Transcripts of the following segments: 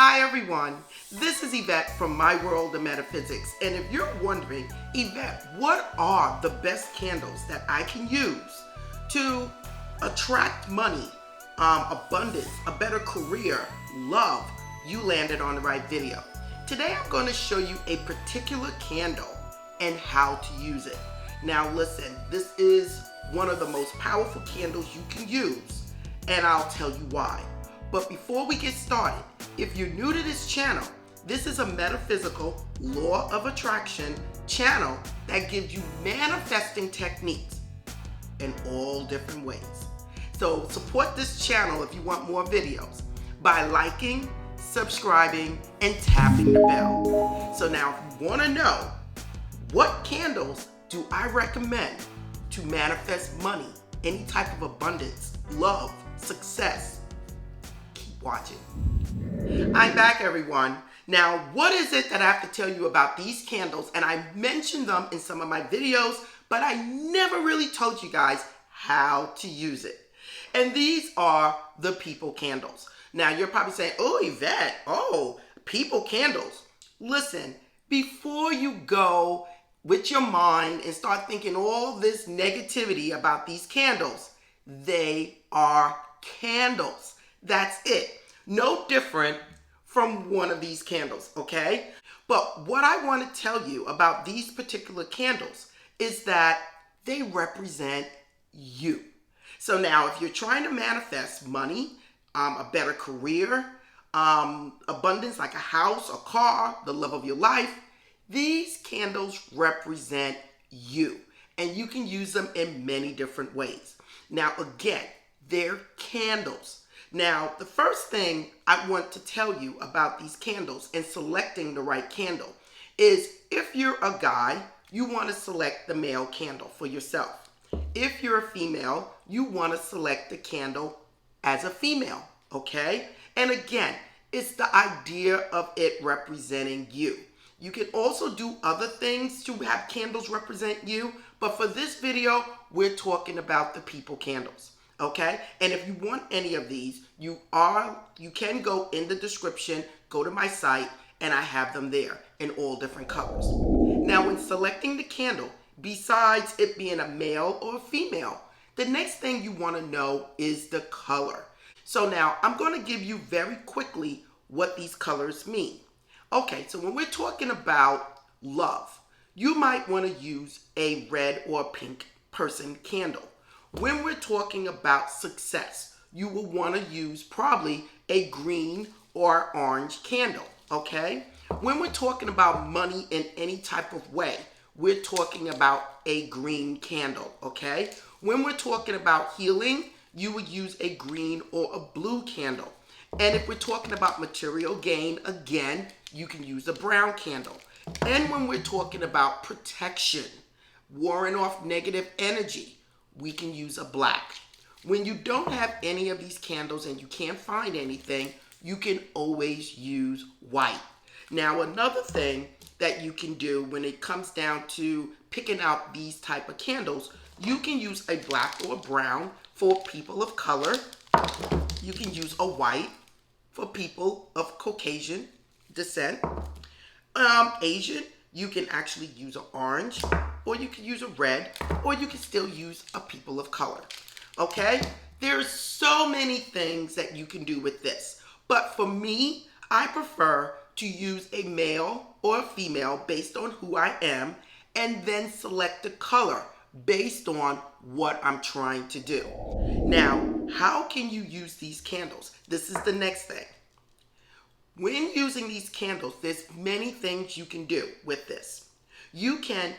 Hi everyone, this is Yvette from My World of Metaphysics, and if you're wondering, Yvette, what are the best candles that I can use to attract money, abundance, a better career, love, you landed on the right video. Today I'm going to show you a particular candle and how to use it. Now listen, this is one of the most powerful candles you can use, and I'll tell you why. But before we get started, if you're new to this channel, this is a metaphysical law of attraction channel that gives you manifesting techniques in all different ways. So support this channel if you want more videos by liking, subscribing, and tapping the bell. So now if you want to know what candles do I recommend to manifest money, any type of abundance, love, success, watching. I'm back, everyone. Now, what is it that I have to tell you about these candles? And I mentioned them in some of my videos, but I never really told you guys how to use it. And these are the people candles. Now, you're probably saying, oh, Yvette, oh, people candles. Listen, before you go with your mind and start thinking all this negativity about these candles, they are candles. That's it. No different from one of these candles, okay? But what I want to tell you about these particular candles is that they represent you. So now if you're trying to manifest money, a better career, abundance like a house, a car, the love of your life, these candles represent you. And you can use them in many different ways. Now again, they're candles. Now, the first thing I want to tell you about these candles and selecting the right candle is if you're a guy, you want to select the male candle for yourself. If you're a female, you want to select the candle as a female, okay? And again, it's the idea of it representing you. You can also do other things to have candles represent you, but for this video, we're talking about the people candles. Okay, and if you want any of these, you can go in the description, go to my site, and I have them there in all different colors. Now, when selecting the candle, besides it being a male or a female, the next thing you want to know is the color. So now I'm going to give you very quickly what these colors mean. Okay, so when we're talking about love, you might want to use a red or pink person candle. When we're talking about success, you will want to use probably a green or orange candle, okay? When we're talking about money in any type of way, we're talking about a green candle, okay? When we're talking about healing, you would use a green or a blue candle. And if we're talking about material gain, again, you can use a brown candle. And when we're talking about protection, warring off negative energy, we can use a black. When you don't have any of these candles and you can't find anything, you can always use white. Now, another thing that you can do when it comes down to picking out these type of candles, you can use a black or brown for people of color. You can use a white for people of Caucasian descent. Asian, you can actually use an orange, or you can use a red, or you can still use a people of color, okay? There's so many things that you can do with this, but for me, I prefer to use a male or a female based on who I am, and then select the color based on what I'm trying to do. Now, how can you use these candles? This is the next thing. When using these candles, there's many things you can do with this. You can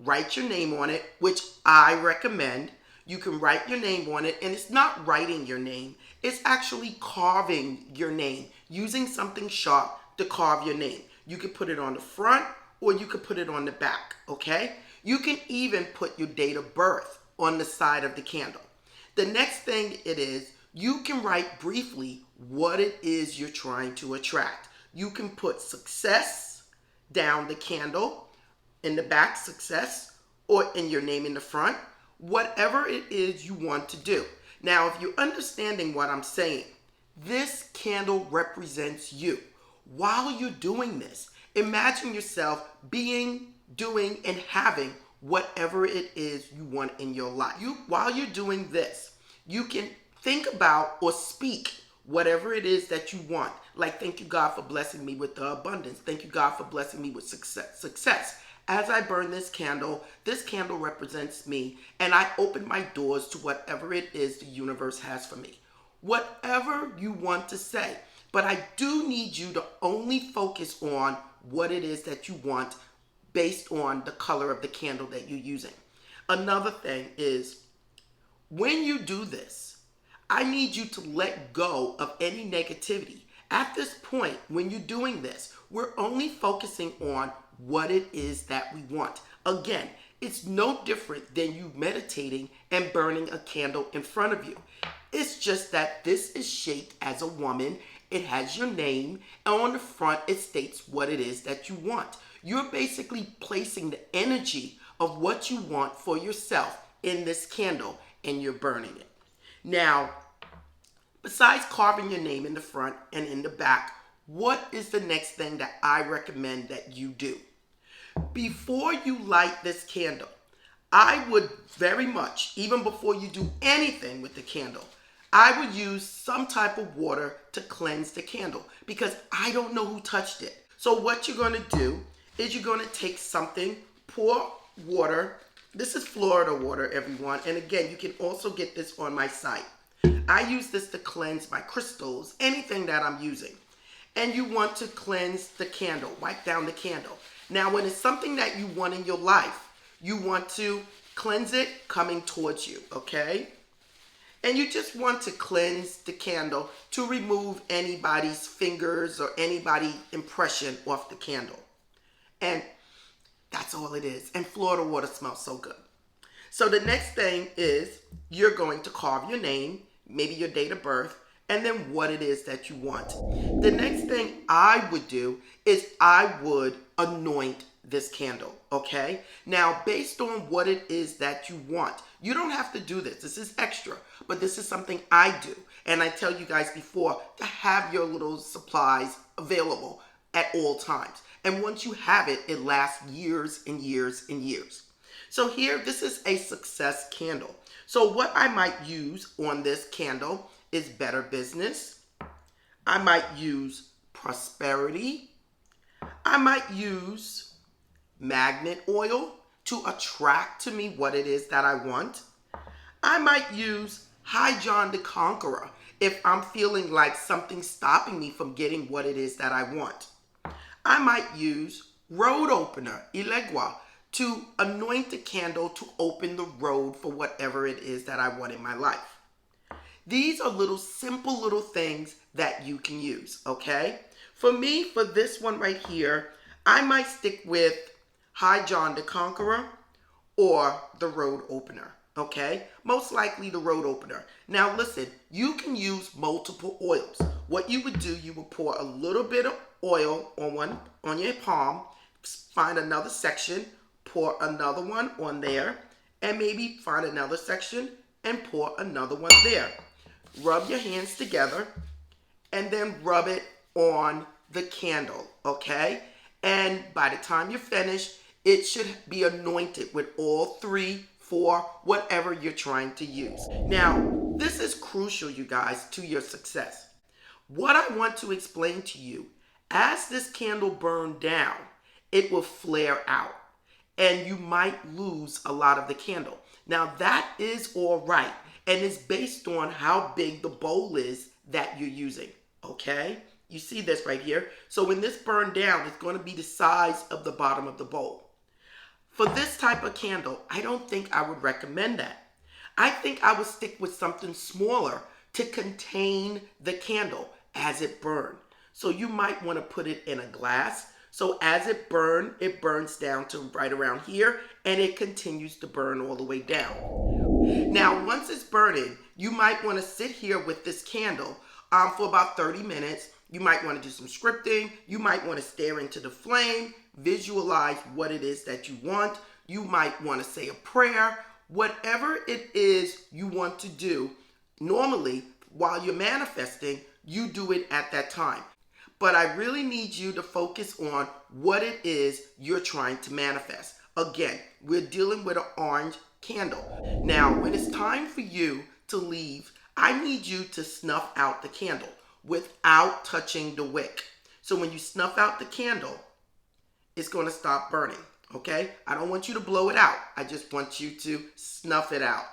write your name on it, which I recommend. You can write your name on it, and it's not writing your name. It's actually carving your name, using something sharp to carve your name. You can put it on the front, or you can put it on the back, okay? You can even put your date of birth on the side of the candle. The next thing it is, you can write briefly what it is you're trying to attract. You can put success down the candle, in the back, success, or in your name in the front, whatever it is you want to do. Now, if you're understanding what I'm saying, this candle represents you. while you're doing this, imagine yourself being, doing, and having whatever it is you want in your life. While you're doing this, you can think about or speak whatever it is that you want. Like, thank you, God, for blessing me with the abundance. Thank you, God, for blessing me with success. As I burn this candle represents me, and I open my doors to whatever it is the universe has for me. Whatever you want to say. But I do need you to only focus on what it is that you want based on the color of the candle that you're using. Another thing is, when you do this, I need you to let go of any negativity. At this point, when you're doing this, we're only focusing on what it is that we want. Again, it's no different than you meditating and burning a candle in front of you. It's just that this is shaped as a woman. It has your name, and on the front it states what it is that you want. You're basically placing the energy of what you want for yourself in this candle, and you're burning it. Now, besides carving your name in the front and in the back, what is the next thing that I recommend that you do? Before you light this candle, I would very much, even before you do anything with the candle, I would use some type of water to cleanse the candle, because I don't know who touched it. So what you're going to do is you're going to take something, pour water. This is Florida water, everyone. And again, you can also get this on my site. I use this to cleanse my crystals, anything that I'm using. And you want to cleanse the candle, wipe down the candle. Now, when it's something that you want in your life, you want to cleanse it coming towards you, okay? And you just want to cleanse the candle to remove anybody's fingers or anybody's impression off the candle. And that's all it is. And Florida water smells so good. So the next thing is you're going to carve your name, maybe your date of birth, and then what it is that you want. The next thing I would do is I would anoint this candle, okay? Now, based on what it is that you want, you don't have to do this. This is extra, but this is something I do. And I tell you guys before to have your little supplies available at all times. And once you have it, it lasts years and years and years. So here, this is a success candle. So what I might use on this candle is better business. I might use prosperity. I might use magnet oil to attract to me what it is that I want. I might use High John the Conqueror if I'm feeling like something's stopping me from getting what it is that I want. I might use road opener, Ilegua, to anoint the candle to open the road for whatever it is that I want in my life. These are little simple little things that you can use, okay? For me, for this one right here, I might stick with High John the Conqueror or the road opener, okay? Most likely the road opener. Now listen, you can use multiple oils. What you would do, you would pour a little bit of oil on your palm, find another section, pour another one on there, and maybe find another section and pour another one there. Rub your hands together and then rub it on the candle, okay? And by the time you're finished, it should be anointed with all 3, 4, whatever you're trying to use. Now, this is crucial, you guys, to your success. What I want to explain to you, as this candle burned down, it will flare out and you might lose a lot of the candle. Now, that is all right. And it's based on how big the bowl is that you're using, okay? You see this right here? So when this burned down, it's going to be the size of the bottom of the bowl. For this type of candle, I don't think I would recommend that. I think I would stick with something smaller to contain the candle as it burned. So you might want to put it in a glass. So as it burns down to right around here, and it continues to burn all the way down. Now, once it's burning, you might want to sit here with this candle for about 30 minutes. You might want to do some scripting. You might want to stare into the flame, visualize what it is that you want. You might want to say a prayer. Whatever it is you want to do, normally, while you're manifesting, you do it at that time. but I really need you to focus on what it is you're trying to manifest. Again, we're dealing with an orange candle. Now, when it's time for you to leave, I need you to snuff out the candle without touching the wick. So when you snuff out the candle, it's going to stop burning, okay? I don't want you to blow it out. I just want you to snuff it out.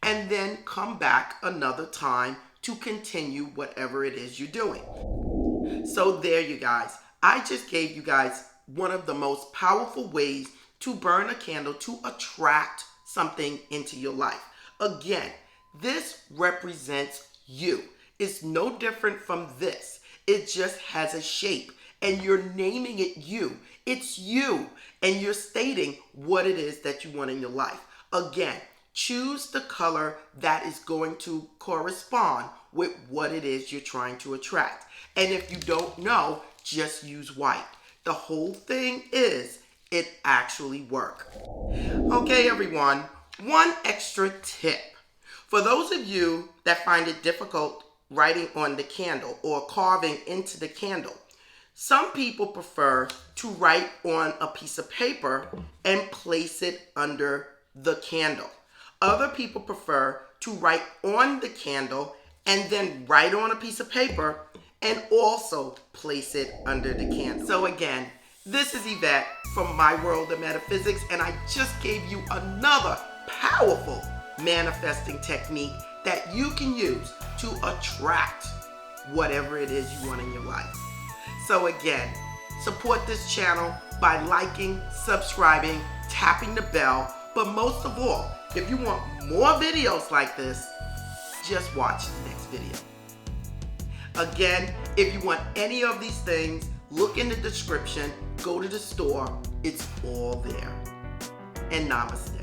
And then come back another time to continue whatever it is you're doing. So there you guys. I just gave you guys one of the most powerful ways to burn a candle to attract something into your life. Again, this represents you. It's no different from this. It just has a shape and you're naming it you. It's you and you're stating what it is that you want in your life. Again, choose the color that is going to correspond with what it is you're trying to attract. And if you don't know, just use white. The whole thing is it actually works. Okay, everyone, one extra tip. For those of you that find it difficult writing on the candle or carving into the candle, some people prefer to write on a piece of paper and place it under the candle. Other people prefer to write on the candle and then write on a piece of paper and also place it under the candle. So again, this is Yvette from My World of Metaphysics, and I just gave you another powerful manifesting technique that you can use to attract whatever it is you want in your life. So again, support this channel by liking, subscribing, tapping the bell, but most of all, if you want more videos like this, just watch the next video. Again, if you want any of these things, look in the description, go to the store, it's all there. And namaste.